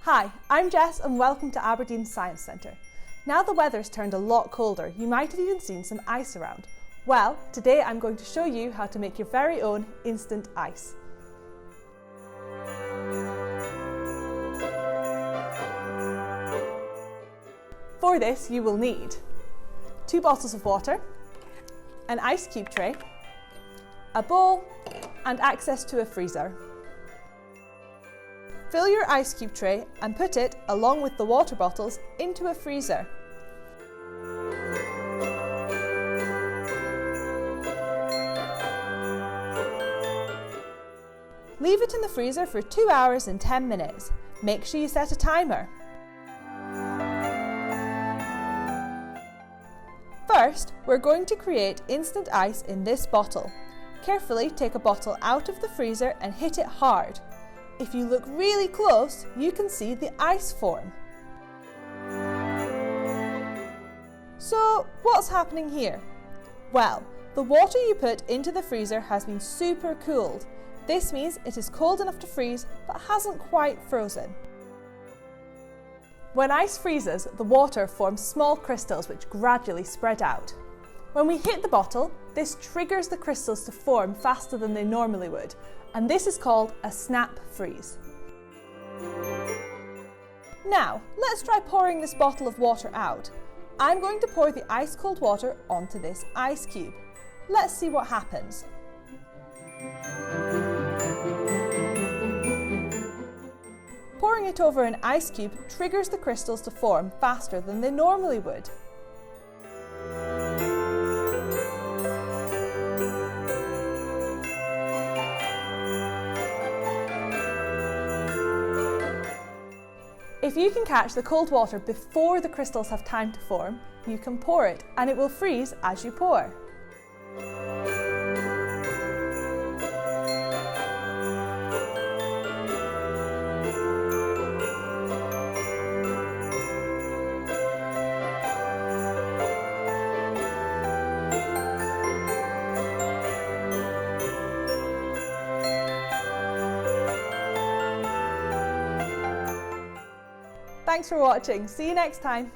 Hi, I'm Jess and welcome to Aberdeen Science Centre. Now the weather's turned a lot colder, you might have even seen some ice around. Well, today I'm going to show you how to make your very own instant ice. For this you will need 2 bottles of water, an ice cube tray, a bowl and access to a freezer. Fill your ice cube tray and put it, along with the water bottles, into a freezer. Leave it in the freezer for 2 hours and 10 minutes. Make sure you set a timer. First, we're going to create instant ice in this bottle. Carefully take a bottle out of the freezer and hit it hard. If you look really close, you can see the ice form. So, what's happening here? Well, the water you put into the freezer has been super cooled. This means it is cold enough to freeze, but hasn't quite frozen. When ice freezes, the water forms small crystals which gradually spread out. When we hit the bottle, this triggers the crystals to form faster than they normally would, and this is called a snap freeze. Now, let's try pouring this bottle of water out. I'm going to pour the ice cold water onto this ice cube. Let's see what happens. Pouring it over an ice cube triggers the crystals to form faster than they normally would. If you can catch the cold water before the crystals have time to form, you can pour it and it will freeze as you pour. Thanks for watching. See you next time.